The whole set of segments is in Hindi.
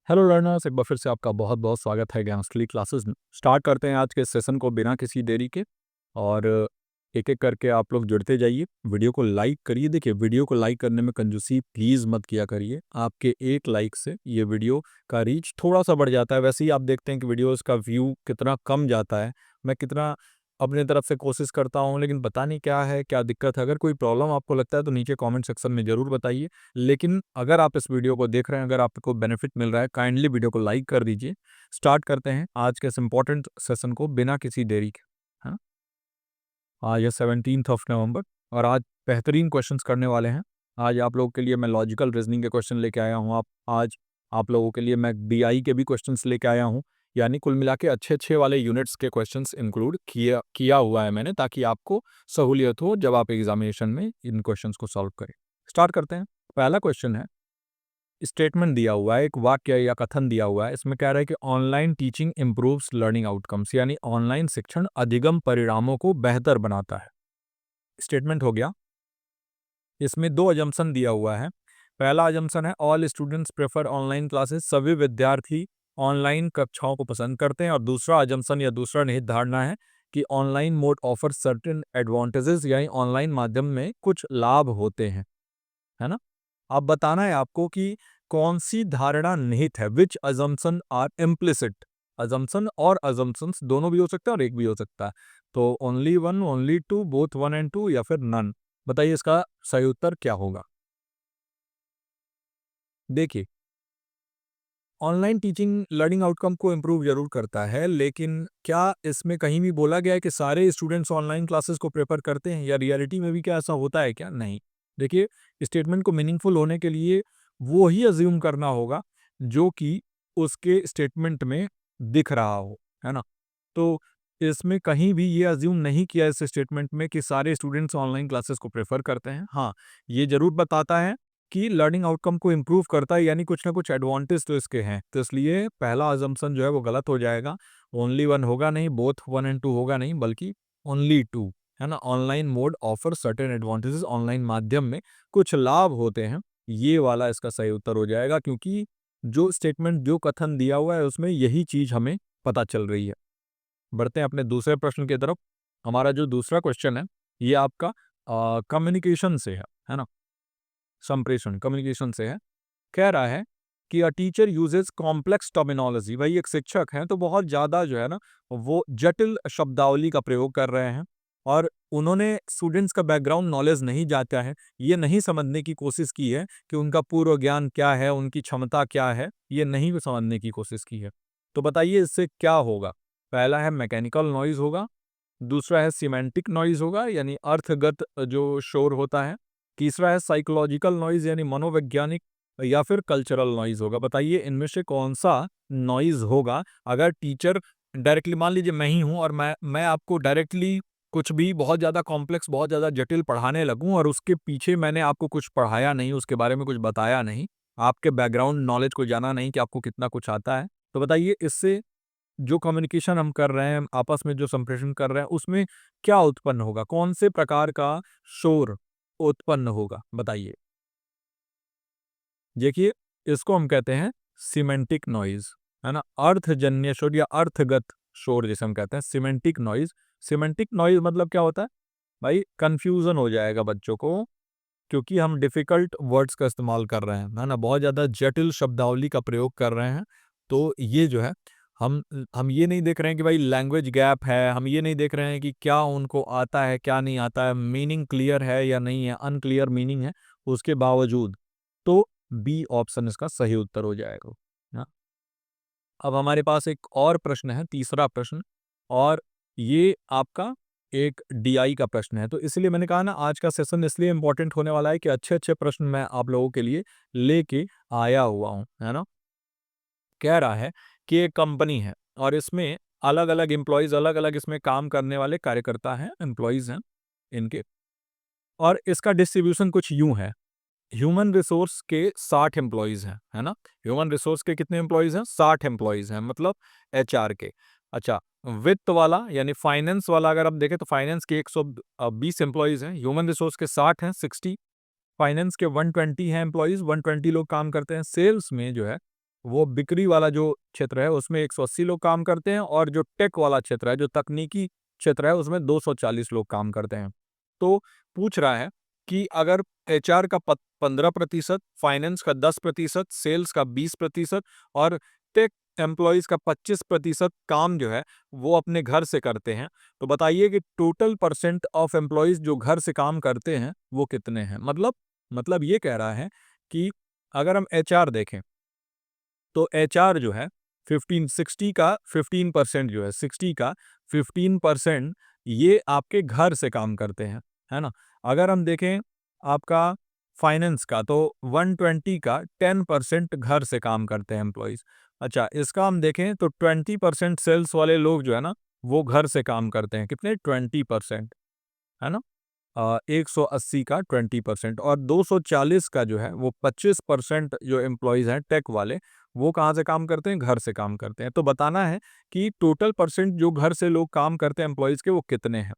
हेलो लर्नर्स, एक बार फिर से आपका बहुत बहुत स्वागत है ज्ञानस्थली क्लासेस में। स्टार्ट करते हैं आज के सेशन को बिना किसी देरी के। और एक एक करके आप लोग जुड़ते जाइए, वीडियो को लाइक करिए। देखिए, वीडियो को लाइक करने में कंजूसी प्लीज़ मत किया करिए। आपके एक लाइक से ये वीडियो का रीच थोड़ा सा बढ़ जाता है। वैसे ही आप देखते हैं कि वीडियोज़ का व्यू कितना कम जाता है। मैं कितना अपने तरफ से कोशिश करता हूँ, लेकिन पता नहीं क्या है, क्या दिक्कत है। अगर कोई प्रॉब्लम आपको लगता है तो नीचे कमेंट सेक्शन में ज़रूर बताइए। लेकिन अगर आप इस वीडियो को देख रहे हैं, अगर आपको बेनिफिट मिल रहा है, काइंडली वीडियो को लाइक कर दीजिए। स्टार्ट करते हैं आज के इस इम्पोर्टेंट सेशन को बिना किसी देरी के। हाँ, आज है 17th ऑफ नवंबर और आज बेहतरीन क्वेश्चंस करने वाले हैं। आज आप लोगों के लिए मैं लॉजिकल रीजनिंग के क्वेश्चन लेके आया हूँ। आज आप लोगों के लिए मैं बीआई के भी क्वेश्चंस लेके आया हूँ। यानी कुल मिला के अच्छे अच्छे वाले यूनिट्स के क्वेश्चंस इंक्लूड किया हुआ है मैंने, ताकि आपको सहूलियत हो जब आप एग्जामिनेशन में इन क्वेश्चंस को सॉल्व करें। स्टार्ट करते हैं। पहला क्वेश्चन है, स्टेटमेंट दिया हुआ है, एक वाक्य या कथन दिया हुआ है। इसमें कह रहा है कि online teaching improves learning outcomes, यानी ऑनलाइन शिक्षण अधिगम परिणामों को बेहतर बनाता है। स्टेटमेंट हो गया। इसमें दो अजम्पशन दिया हुआ है। पहला अजम्पशन है all students prefer online classes, सभी विद्यार्थी ऑनलाइन कक्षाओं को पसंद करते हैं। और दूसरा अजम्पशन या दूसरा निहित धारणा है कि online mode offer certain advantages, यानी ऑनलाइन माध्यम में कुछ लाभ होते हैं, है ना। अब बताना है आपको कि कौन सी धारणा निहित है, विच अजम्पशन आर इम्प्लिसिट। अजम्पशन और अजम्पशंस दोनों भी हो सकता है और एक भी हो सकता है। तो only one, only two, both one and two, या फिर नन। बताइए इसका सही उत्तर क्या होगा। देखिए, ऑनलाइन टीचिंग लर्निंग आउटकम को इम्प्रूव जरूर करता है, लेकिन क्या इसमें कहीं भी बोला गया है कि सारे स्टूडेंट्स ऑनलाइन क्लासेस को प्रेफर करते हैं, या रियलिटी में भी क्या ऐसा होता है क्या? नहीं। देखिए, स्टेटमेंट को मीनिंगफुल होने के लिए वो ही अज्यूम करना होगा जो कि उसके स्टेटमेंट में दिख रहा हो, है ना। तो इसमें कहीं भी ये अज्यूम नहीं किया इस स्टेटमेंट में कि सारे स्टूडेंट्स ऑनलाइन क्लासेस को प्रेफर करते हैं। हाँ, ये जरूर बताता है कि लर्निंग आउटकम को इम्प्रूव करता है, यानी कुछ ना कुछ एडवांटेज तो इसके हैं। तो इसलिए पहला अजम्पशन जो है वो गलत हो जाएगा। ओनली वन होगा नहीं, बोथ वन एंड टू होगा नहीं, बल्कि ओनली टू, है ना। Online mode offer certain advantages, online माध्यम में कुछ लाभ होते हैं, ये वाला इसका सही उत्तर हो जाएगा। क्योंकि जो स्टेटमेंट, जो कथन दिया हुआ है उसमें यही चीज हमें पता चल रही है। बढ़ते हैं अपने दूसरे प्रश्न की तरफ। हमारा जो दूसरा क्वेश्चन है ये आपका कम्युनिकेशन से है ना। संप्रेषण, कम्युनिकेशन से है। कह रहा है कि a teacher uses complex terminology. भाई, एक शिक्षक हैं तो बहुत ज़्यादा जो है ना वो जटिल शब्दावली का प्रयोग कर रहे हैं, और उन्होंने स्टूडेंट्स का बैकग्राउंड नॉलेज नहीं जाता है, ये नहीं समझने की कोशिश की है कि उनका पूर्व ज्ञान क्या है, उनकी क्षमता क्या है, ये नहीं समझने की कोशिश की है। तो बताइए इससे क्या होगा। पहला है मैकेनिकल नॉइज होगा, दूसरा है सिमेंटिक नॉइज होगा, यानी अर्थगत जो शोर होता है, तीसरा है साइकोलॉजिकल नॉइज यानी मनोवैज्ञानिक, या फिर कल्चरल नॉइज होगा। बताइए इनमें से कौन सा नॉइज होगा। अगर टीचर डायरेक्टली, मान लीजिए मैं ही हूं और मैं आपको डायरेक्टली कुछ भी बहुत ज़्यादा कॉम्प्लेक्स, बहुत ज़्यादा जटिल पढ़ाने लगूं, और उसके पीछे मैंने आपको कुछ पढ़ाया नहीं, उसके बारे में कुछ बताया नहीं, आपके बैकग्राउंड नॉलेज को जाना नहीं कि आपको कितना कुछ आता है, तो बताइए इससे जो कम्युनिकेशन हम कर रहे हैं, आपस में जो संप्रेषण कर रहे हैं, उसमें क्या उत्पन्न होगा, कौन से प्रकार का शोर उत्पन्न होगा, बताइए। देखिए, इसको हम कहते हैं सिमेंटिक नॉइज, है ना। अर्थजन्य शोर या अर्थगत शोर जिसे हम कहते हैं सिमेंटिक नॉइज। सिमेंटिक नॉइज मतलब क्या होता है भाई? कंफ्यूजन हो जाएगा बच्चों को, क्योंकि हम डिफिकल्ट वर्ड्स का इस्तेमाल कर रहे हैं, है ना, बहुत ज़्यादा जटिल शब्दावली का प्रयोग कर रहे हैं। तो ये जो है, हम ये नहीं देख रहे हैं कि भाई लैंग्वेज गैप है, हम ये नहीं देख रहे हैं कि क्या उनको आता है क्या नहीं आता है, मीनिंग क्लियर है या नहीं है, अनक्लियर मीनिंग है उसके बावजूद। तो बी ऑप्शन इसका सही उत्तर हो जाएगा। हाँ। अब हमारे पास एक और प्रश्न है, तीसरा प्रश्न, और ये आपका एक डीआई का प्रश्न है। तो इसलिए मैंने कहा ना, आज का सेशन इसलिए इंपॉर्टेंट होने वाला है कि अच्छे अच्छे प्रश्न मैं आप लोगों के लिए लेके आया हुआ हूँ, है ना। कह रहा है कि एक कंपनी है और इसमें अलग अलग एम्प्लॉयज, अलग अलग इसमें काम करने वाले कार्यकर्ता हैं, एम्प्लॉयज हैं इनके, और इसका डिस्ट्रीब्यूशन कुछ यूं है। ह्यूमन रिसोर्स के 60 एम्प्लॉयज हैं, है ना। ह्यूमन रिसोर्स के कितने एम्प्लॉयज हैं? 60 एम्प्लॉयज हैं, मतलब एचआर के। अच्छा, वित्त वाला यानी फाइनेंस वाला अगर आप देखें तो फाइनेंस के 120 एम्प्लॉयज हैं, ह्यूमन रिसोर्स के 60 हैं, 60, फाइनेंस के 120 हैं एम्प्लॉयज, 120 लोग काम करते हैं। सेल्स में जो है वो बिक्री वाला जो क्षेत्र है उसमें 180 लोग काम करते हैं और जो टेक वाला क्षेत्र है, जो तकनीकी क्षेत्र है उसमें 240 लोग काम करते हैं। तो पूछ रहा है कि अगर एचआर का 15%, फाइनेंस का 10%, सेल्स का 20% और टेक एम्प्लॉइज का 25% काम जो है वो अपने घर से करते हैं, तो बताइए कि टोटल परसेंट ऑफ एम्प्लॉइज जो घर से काम करते हैं वो कितने हैं। मतलब ये कह रहा है कि अगर हम एचआर देखें तो एचआर जो है 1560 का 15% जो है 60 का 15% ये आपके घर से काम करते हैं, है ना। अगर हम देखें आपका फाइनेंस का तो 120 का 10% घर से काम करते हैं एम्प्लॉइज। अच्छा, इसका हम देखें तो 20% सेल्स वाले लोग जो है ना वो घर से काम करते हैं, कितने 20%, है ना। 180 का 20% और 240 का जो है वो 25% जो एम्प्लॉयज़ हैं टेक वाले, वो कहाँ से काम करते हैं? घर से काम करते हैं। तो बताना है कि टोटल परसेंट जो घर से लोग काम करते हैं एम्प्लॉयज़ के वो कितने हैं?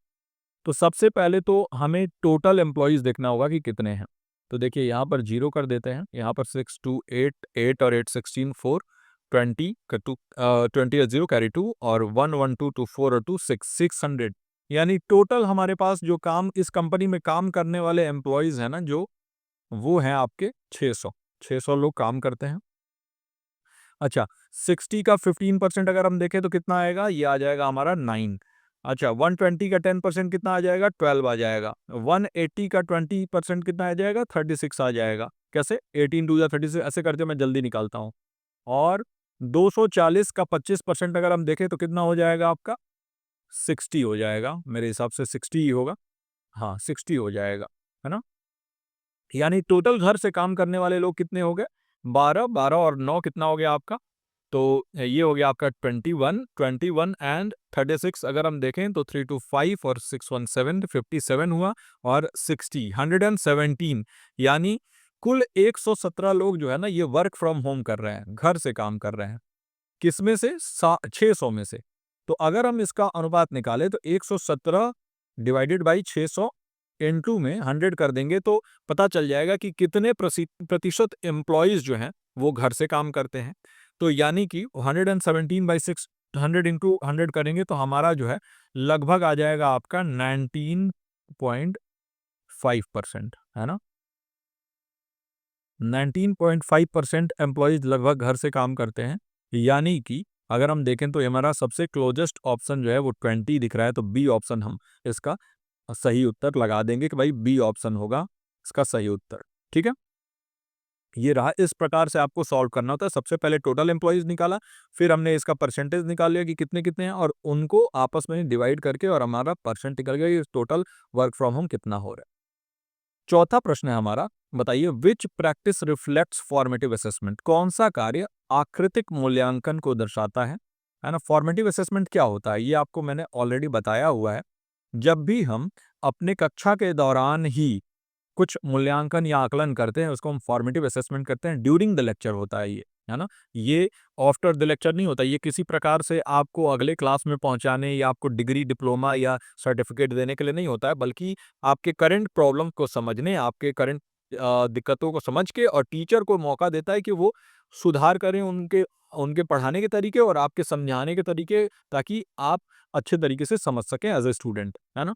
तो सबसे पहले तो हमें टोटल एम्प्लॉयज़ देखना होगा कि कितने हैं। तो देखिए यहाँ पर 0 कर देते हैं, यहाँ पर 6 2 8 8 और 8 16 4 20 का 20 और 0 कैरी 2 और 1 1 2 2 4 और 2 6 600, यानी टोटल हमारे पास जो काम इस कंपनी में काम करने वाले एम्प्लॉयज़ हैं ना जो, वो हैं आपके 600। 600 लोग काम करते हैं। अच्छा, 60 का 15% अगर हम देखें तो कितना आएगा? ये आ जाएगा हमारा 9। अच्छा, 120 का 10% कितना आ जाएगा? 12 आ जाएगा। 180 का 20% कितना आ जाएगा? 36 आ जाएगा। कैसे? 18 2 जा 36, ऐसे करके मैं जल्दी निकालता हूँ। और 240 का 25% अगर हम देखें तो कितना हो जाएगा आपका? 60 हो जाएगा। मेरे हिसाब से 60 ही होगा। हाँ, 60 हो जाएगा, है ना? यानी टोटल घर से काम करने वाले लोग कितने हो गए? 12, 12 और 9 कितना हो गया आपका? तो ये हो गया आपका 21, 21 एंड 36 अगर हम देखें तो 3 2 5 और 6 1 7 57 हुआ और 60 117, यानी कुल 117 लोग जो है ना ये वर्क फ्रॉम होम कर रहे हैं, घर से काम कर रहे हैं। किसमें से? 600 में से। तो अगर हम इसका अनुपात निकालें तो 117 डिवाइडेड बाई 600 इनटू में 100 कर देंगे तो पता चल जाएगा कि कितने प्रतिशत एम्प्लॉयज़ जो हैं वो घर से काम करते हैं। तो यानी कि 117 बाई 600 इंटू 100 करेंगे तो हमारा जो है लगभग आ जाएगा आपका 19.5%, है ना। 19.5% एम्प्लॉयज़ लगभग घर से काम करते हैं। यानी कि अगर हम देखें तो हमारा सबसे क्लोजेस्ट ऑप्शन जो है वो 20 दिख रहा है, तो बी ऑप्शन हम इसका सही उत्तर लगा देंगे कि भाई बी ऑप्शन होगा इसका सही उत्तर। ठीक है? ये रहा, इस प्रकार से आपको सॉल्व करना होता है। सबसे पहले टोटल एम्प्लॉयज़ निकाला, फिर हमने इसका परसेंटेज निकाल लिया कि कितने-कितने हैं और उनको आपस में डिवाइड करके और हमारा परसेंट निकल गया कि टोटल वर्क फ्रॉम होम कितना हो रहा है। चौथा प्रश्न है हमारा, बताइए विच प्रैक्टिस रिफ्लेक्ट्स फॉर्मेटिव असेसमेंट? कौन सा कार्य आकृतिक मूल्यांकन को दर्शाता है ना। फॉर्मेटिव असेसमेंट क्या होता है ये आपको मैंने ऑलरेडी बताया हुआ है। जब भी हम अपने कक्षा के दौरान ही कुछ मूल्यांकन या आकलन करते हैं उसको हम फॉर्मेटिव असेसमेंट करते हैं। ड्यूरिंग द लेक्चर होता है ये, है ना। ये आफ्टर द लेक्चर नहीं होता। ये किसी प्रकार से आपको अगले क्लास में पहुंचाने या आपको डिग्री, डिप्लोमा या सर्टिफिकेट देने के लिए नहीं होता है, बल्कि आपके करंट प्रॉब्लम को समझने, आपके करंट दिक्कतों को समझ के और टीचर को मौका देता है कि वो सुधार करें उनके उनके पढ़ाने के तरीके और आपके समझाने के तरीके, ताकि आप अच्छे तरीके से समझ सकें एज ए स्टूडेंट, है ना।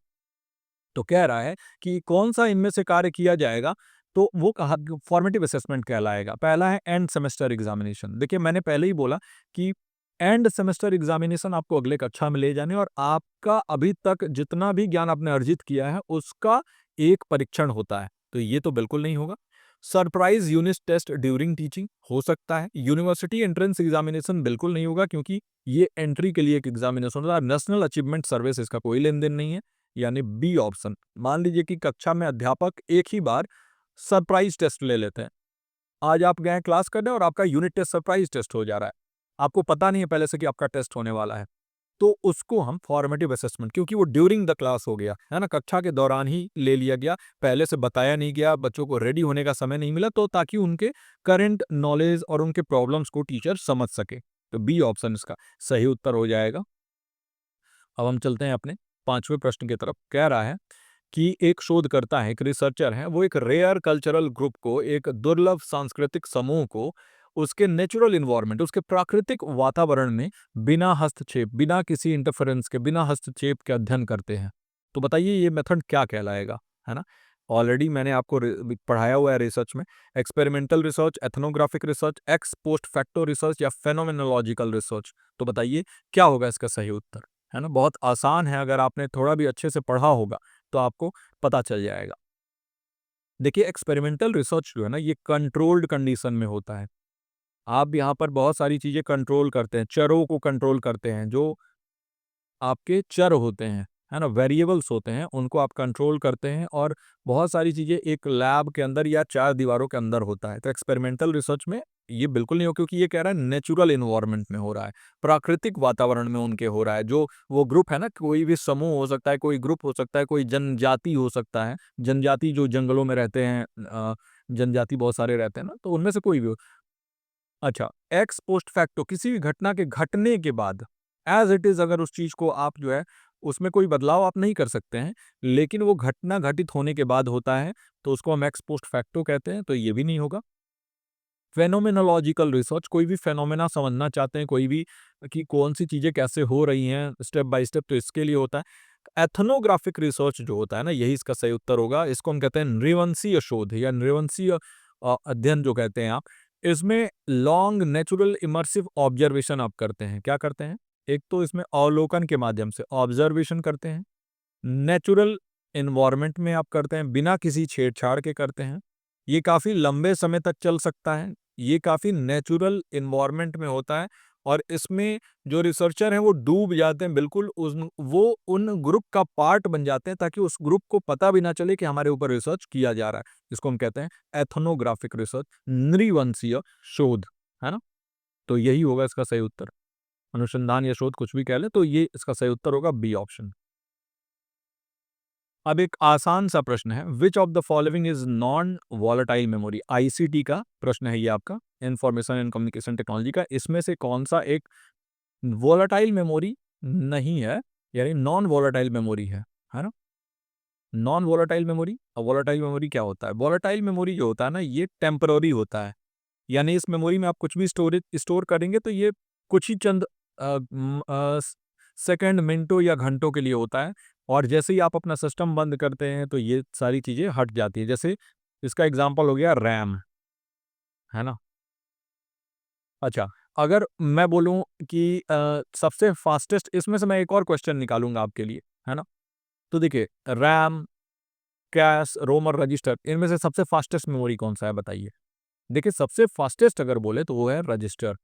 तो कह रहा है कि कौन-सा इनमें से कार्य किया जाएगा, तो वो कहा फॉर्मेटिव असेसमेंट कहलाएगा। पहला है एंड सेमेस्टर एग्जामिनेशन। देखिए मैंने पहले ही बोला कि एंड सेमेस्टर एग्जामिनेशन आपको अगले कक्षा में ले जाने और आपका अभी तक जितना भी ज्ञान आपने अर्जित किया है उसका एक परीक्षण होता है। तो ये तो बिल्कुल नहीं होगा। Surprise unit test during teaching हो सकता है। यूनिवर्सिटी एंट्रेंस एग्जामिनेशन बिल्कुल नहीं होगा क्योंकि ये एंट्री के लिए एक एग्जामिनेशन होता है। नेशनल अचीवमेंट सर्विस इसका कोई लेन-देन नहीं है। यानी बी ऑप्शन। मान लीजिए कि कक्षा में अध्यापक एक ही बार सरप्राइज टेस्ट ले लेते हैं। आज आप गए क्लास करने और आपका यूनिट टेस्ट सरप्राइज टेस्ट हो जा रहा है। आपको पता नहीं है पहले से कि आपका टेस्ट होने वाला है। तो उसको हम फॉर्मेटिव असेसमेंट, क्योंकि वो ड्यूरिंग द क्लास हो गया, है ना, कक्षा के दौरान ही ले लिया गया, पहले से बताया नहीं गया, बच्चों को रेडी होने का समय नहीं मिला, तो ताकि उनके करंट नॉलेज और उनके प्रॉब्लम्स को टीचर समझ सके। तो बी ऑप्शन इसका सही उत्तर हो जाएगा। अब हम चलते हैं अपने पांचवें प्रश्न की तरफ। कह रहा है कि एक शोधकर्ता है, एक रिसर्चर है, वो एक रेयर कल्चरल ग्रुप को, एक दुर्लभ सांस्कृतिक समूह को उसके नेचुरल इन्वायरमेंट, उसके प्राकृतिक वातावरण में बिना हस्तक्षेप, बिना किसी इंटरफेरेंस के, बिना हस्तक्षेप के अध्ययन करते हैं। तो बताइए ये मेथड क्या कहलाएगा, है ना? ऑलरेडी मैंने आपको पढ़ाया हुआ है रिसर्च में, experimental research, ethnographic research, x post facto research या फेनोमेनोलॉजिकल रिसर्च। तो बताइए क्या होगा इसका सही उत्तर, है ना? बहुत आसान है, अगर आपने थोड़ा भी अच्छे से पढ़ा होगा तो आपको पता चल जाएगा। देखिए एक्सपेरिमेंटल रिसर्च जो है ना, ये कंट्रोल्ड कंडीशन में होता है। आप यहाँ पर बहुत सारी चीज़ें कंट्रोल करते हैं, चरों को कंट्रोल करते हैं, जो आपके चर होते हैं, है ना? वेरिएबल्स होते हैं, उनको आप कंट्रोल करते हैं और बहुत सारी चीज़ें एक लैब के अंदर या 4 दीवारों के अंदर होता है। तो एक्सपेरिमेंटल रिसर्च में ये बिल्कुल नहीं हो, क्योंकि ये कह रहा है नेचुरल एनवायरनमेंट में हो रहा है, प्राकृतिक वातावरण में उनके हो रहा है। जो वो ग्रुप है ना, कोई भी समूह हो सकता है, कोई ग्रुप हो सकता है, कोई जनजाति हो सकता है, जनजाति जो जंगलों में रहते हैं, जनजाति बहुत सारे रहते हैं ना, तो उनमें से कोई भी हो। अच्छा, एक्स पोस्ट फैक्टो किसी भी घटना के घटने के बाद एज़ इट इज़, अगर उस चीज़ को आप जो है उसमें कोई बदलाव आप नहीं कर सकते हैं, लेकिन वो घटना घटित होने के बाद होता है, तो उसको हम एक्स पोस्ट फैक्टो कहते हैं, तो ये भी नहीं होगा। फेनोमेनोलॉजिकल रिसर्च, कोई भी फेनोमेना समझना चाहते हैं, कोई भी कि कौन-सी चीज़ें कैसे हो रही हैं स्टेप बाय स्टेप, तो इसके लिए होता है। एथनोग्राफिक रिसर्च जो होता है ना, यही इसका सही उत्तर होगा। इसको हम कहते हैं नृवंशीय शोध या नृवंशीय अध्ययन जो कहते हैं आप। इसमें लॉन्ग नेचुरल इमर्सिव ऑब्जर्वेशन आप करते हैं। क्या करते हैं? एक तो इसमें अवलोकन के माध्यम से ऑब्जर्वेशन करते हैं, नेचुरल एनवायरनमेंट में आप करते हैं, बिना किसी छेड़छाड़ के करते हैं। ये काफ़ी लंबे समय तक चल सकता है, ये काफ़ी नेचुरल एनवायरनमेंट में होता है और इसमें जो रिसर्चर हैं वो डूब जाते हैं बिल्कुल, वो उन ग्रुप का पार्ट बन जाते हैं, ताकि उस ग्रुप को पता भी ना चले कि हमारे ऊपर रिसर्च किया जा रहा है। जिसको हम कहते हैं एथनोग्राफिक रिसर्च, नृवंशीय शोध, है ना? तो यही होगा इसका सही उत्तर। अनुसंधान या शोध कुछ भी कह लें, तो ये इसका सही उत्तर होगा बी ऑप्शन। अब एक आसान सा प्रश्न है, which of the following is non volatile memory? ICT का प्रश्न है ये आपका, इंफॉर्मेशन एंड कम्युनिकेशन टेक्नोलॉजी का। इसमें से कौन सा एक वॉलेटाइल मेमोरी नहीं है, यानी नॉन वॉलेटाइल मेमोरी है ना? नॉन वॉलेटाइल मेमोरी और वॉलेटाइल मेमोरी क्या होता है? वॉलेटाइल मेमोरी जो होता है ना, ये टेम्पररी होता है, यानी इस मेमोरी में आप कुछ भी स्टोरेज स्टोर करेंगे तो ये कुछ ही चंद सेकंड, मिनटों या घंटों के लिए होता है, और जैसे ही आप अपना सिस्टम बंद करते हैं तो ये सारी चीज़ें हट जाती है। जैसे इसका एग्जांपल हो गया रैम, है ना? अच्छा, अगर मैं बोलूँ कि सबसे फास्टेस्ट, इसमें से मैं एक और क्वेश्चन निकालूँगा आपके लिए, है ना? तो देखिए रैम, कैश, रोम और रजिस्टर, इनमें से सबसे फास्टेस्ट मेमोरी कौन-सा है बताइए? देखिए सबसे फास्टेस्ट अगर बोले तो वो है रजिस्टर,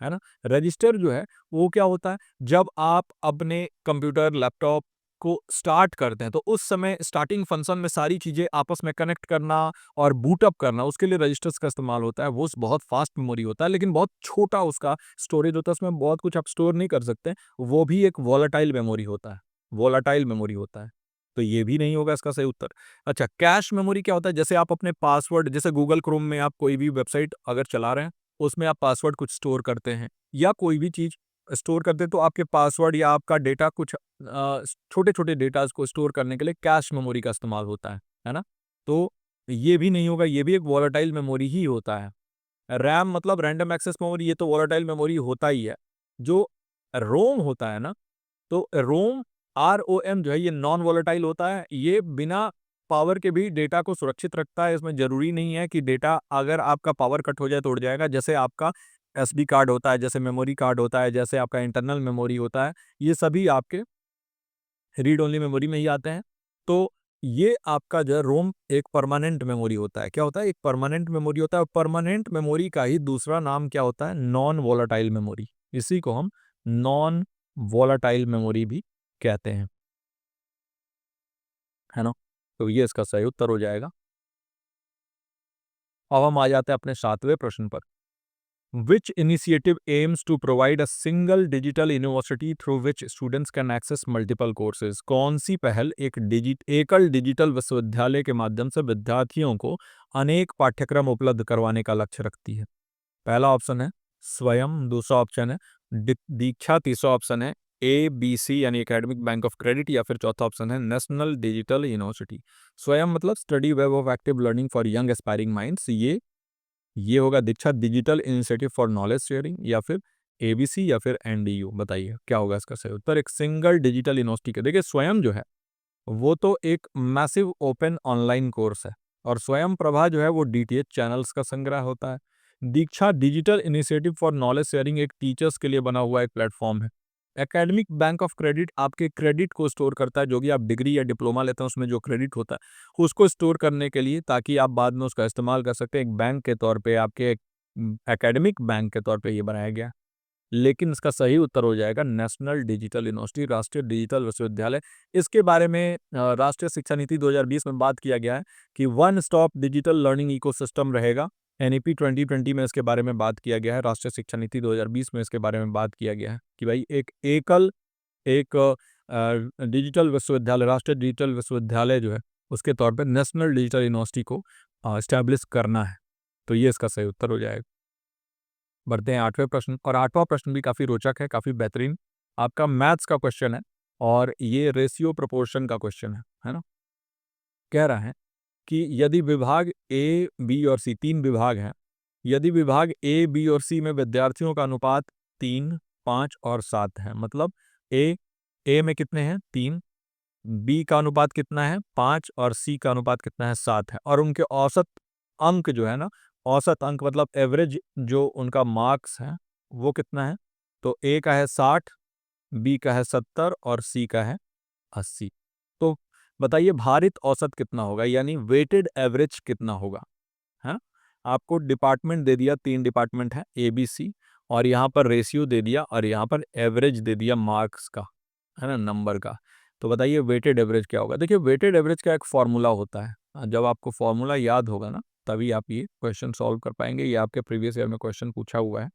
है ना? रजिस्टर जो है वो क्या होता है, जब आप अपने कंप्यूटर, लैपटॉप को स्टार्ट करते हैं तो उस समय स्टार्टिंग फंक्शन में सारी चीज़ें आपस में कनेक्ट करना और बूट अप करना, उसके लिए रजिस्टर्स का इस्तेमाल होता है। वो बहुत फास्ट मेमोरी होता है, लेकिन बहुत छोटा उसका स्टोरेज होता है, उसमें बहुत कुछ आप स्टोर नहीं कर सकते। वो भी एक वोलेटाइल मेमोरी होता है, वोलेटाइल मेमोरी होता है। तो ये भी नहीं होगा इसका सही उत्तर। अच्छा, कैश मेमोरी क्या होता है? जैसे आप अपने पासवर्ड, जैसे गूगल क्रोम में आप कोई भी वेबसाइट अगर चला रहे हैं, उसमें आप पासवर्ड कुछ स्टोर करते हैं या कोई भी चीज़ स्टोर करते हैं, तो आपके पासवर्ड या आपका डेटा कुछ छोटे-छोटे डेटाज़ को स्टोर करने के लिए कैश मेमोरी का इस्तेमाल होता है ना? तो ये भी नहीं होगा, ये भी एक वोलेटाइल मेमोरी ही होता है। रैम मतलब रैंडम एक्सेस मेमोरी, ये तो वोलेटाइल मेमोरी होता ही है। जो रोम होता है ना, तो रोम, आरओएम जो है, ये नॉन वोलेटाइल होता है। ये बिना पावर के भी डेटा को सुरक्षित रखता है। इसमें ज़रूरी नहीं है कि डेटा अगर आपका पावर कट हो जाए तो उड़ जाएगा। जैसे आपका एसडी कार्ड होता है, जैसे मेमोरी कार्ड होता है, जैसे आपका इंटरनल मेमोरी होता है, ये सभी आपके रीड ओनली मेमोरी में ही आते हैं। तो ये आपका जो है रोम एक परमानेंट मेमोरी होता है। क्या होता है? एक परमानेंट मेमोरी होता है, और परमानेंट मेमोरी का ही दूसरा नाम क्या होता है? Non volatile memory. इसी को हम नॉन वोलेटाइल मेमोरी भी कहते हैं, है ना? तो ये इसका सही उत्तर हो जाएगा। अब हम आ जाते हैं अपने 7वें प्रश्न पर। Which initiative aims to provide a single digital university through which students can access multiple courses? कौन सी पहल एक एकल डिजिटल विश्वविद्यालय के माध्यम से विद्यार्थियों को अनेक पाठ्यक्रम उपलब्ध करवाने का लक्ष्य रखती है? पहला ऑप्शन है स्वयं, दूसरा ऑप्शन है दीक्षा, तीसरा ऑप्शन है एबीसी यानी एकेडमिक बैंक ऑफ क्रेडिट, या फिर चौथा ऑप्शन है नेशनल डिजिटल यूनिवर्सिटी। स्वयं मतलब study web of active learning for young aspiring minds, ये ये होगा Diksha digital initiative for knowledge sharing, या फिर एबीसी, या फिर एनडीयू। बताइए क्या होगा इसका सही उत्तर। एक सिंगल डिजिटल यूनिवर्सिटी का, देखिए स्वयं जो है वो तो एक मैसिव ओपन ऑनलाइन कोर्स है, और स्वयं प्रभा जो है वो डीटीएच चैनल्स का संग्रह होता है। Diksha digital initiative for knowledge sharing एक टीचर्स के लिए बना हुआ एक प्लेटफॉर्म है। एकेडमिक बैंक ऑफ क्रेडिट आपके क्रेडिट को स्टोर करता है, जो कि आप डिग्री या डिप्लोमा लेते हैं उसमें जो क्रेडिट होता है उसको स्टोर करने के लिए, ताकि आप बाद में उसका इस्तेमाल कर सकते हैं। एक बैंक के तौर पे, आपके एकेडमिक बैंक के तौर पे ये बनाया गया। लेकिन इसका सही उत्तर हो जाएगा नेशनल डिजिटल यूनिवर्सिटी, राष्ट्रीय डिजिटल विश्वविद्यालय। इसके बारे में राष्ट्रीय शिक्षा नीति 2020 में बात किया गया है कि one stop digital learning ecosystem रहेगा। एनईपी 2020 में इसके बारे में बात किया गया है। राष्ट्रीय शिक्षा नीति 2020 में इसके बारे में बात किया गया है कि भाई एक डिजिटल विश्वविद्यालय, राष्ट्रीय डिजिटल विश्वविद्यालय जो है उसके तौर पर नेशनल डिजिटल यूनिवर्सिटी को स्टैब्लिश करना है। तो ये इसका सही उत्तर हो जाएगा। बढ़ते हैं 8वें प्रश्न, और 8वां प्रश्न भी काफ़ी रोचक है, काफ़ी बेहतरीन आपका मैथ्स का क्वेश्चन है, और ये रेशियो प्रोपोर्शन का क्वेश्चन है ना। कह रहा है कि यदि विभाग ए, बी और सी, 3 विभाग हैं, यदि विभाग ए, बी और सी में विद्यार्थियों का अनुपात 3, 5 और 7 है, मतलब ए में कितने हैं 3, बी का अनुपात कितना है 5 और सी का अनुपात कितना है 7 है, और उनके औसत अंक जो है ना, औसत अंक मतलब एवरेज जो उनका मार्क्स है वो कितना है, तो ए का है 60, बी का है 70 और सी का है 80। तो बताइए भारित औसत कितना होगा, यानी वेटेड एवरेज कितना होगा। है आपको डिपार्टमेंट दे दिया, 3 डिपार्टमेंट है ए बी सी, और यहाँ पर रेशियो दे दिया, और यहाँ पर एवरेज दे दिया मार्क्स का, है ना, नंबर का। तो बताइए वेटेड एवरेज क्या होगा। देखिए वेटेड एवरेज का एक फॉर्मूला होता है, जब आपको फॉर्मूला याद होगा ना तभी आप ये क्वेश्चन सॉल्व कर पाएंगे। ये आपके प्रीवियस ईयर में क्वेश्चन पूछा हुआ है।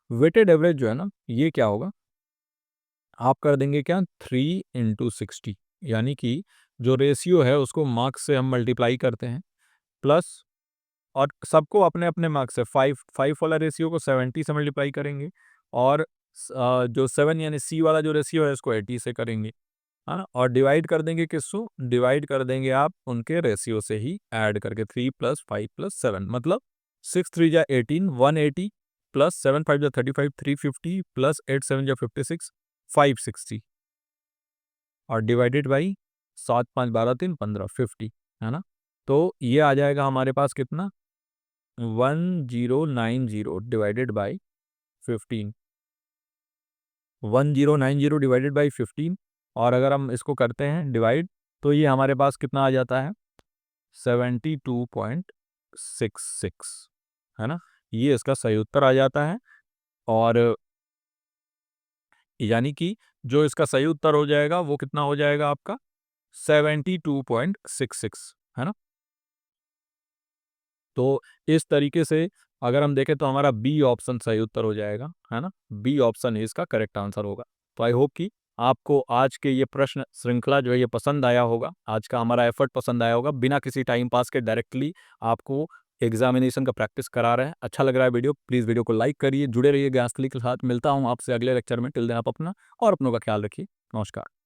वेटेड एवरेज जो है ना, ये क्या होगा, आप कर देंगे क्या 3 × 60, यानी कि जो रेशियो है उसको मार्क्स से हम मल्टीप्लाई करते हैं, प्लस, और सबको अपने अपने मार्क्स से 5 वाला रेशियो को 70 से मल्टीप्लाई करेंगे, और जो 7 यानी सी वाला जो रेशियो है उसको 80 से करेंगे, है ना, और डिवाइड कर देंगे किसको, डिवाइड कर देंगे आप उनके रेशियो से ही ऐड करके, 3 + 5 + 7, मतलब 6 3 जा 18, 180, प्लस 7 5 जा 35, 350, प्लस 8 7 जा 56, 560, और डिवाइडेड बाई 7 5 12 3 15, 50, है ना। तो ये आ जाएगा हमारे पास कितना, 1090 डिवाइडेड बाई 15, 1090 डिवाइडेड बाई 15, और अगर हम इसको करते हैं डिवाइड, तो ये हमारे पास कितना आ जाता है 72.66, है ना। ये इसका सही उत्तर आ जाता है, और यानी कि जो इसका सही उत्तर हो जाएगा वो कितना हो जाएगा आपका 72.66, है ना। तो इस तरीके से अगर हम देखें तो हमारा बी ऑप्शन सही उत्तर हो जाएगा, है ना। बी ऑप्शन ही इसका करेक्ट आंसर होगा। तो आई होप कि आपको आज के ये प्रश्न श्रृंखला जो है ये पसंद आया होगा, आज का हमारा एफर्ट पसंद आया होगा। बिना किसी टाइम पास के डायरेक्टली आपको एग्जामिनेशन का प्रैक्टिस करा रहे हैं। अच्छा लग रहा है वीडियो, प्लीज़ वीडियो को लाइक करिए, जुड़े रहिए ज्ञानस्थली के साथ। मिलता हूँ आपसे अगले लेक्चर में। टिल देन आप अपना और अपनों का ख्याल रखिए। नमस्कार।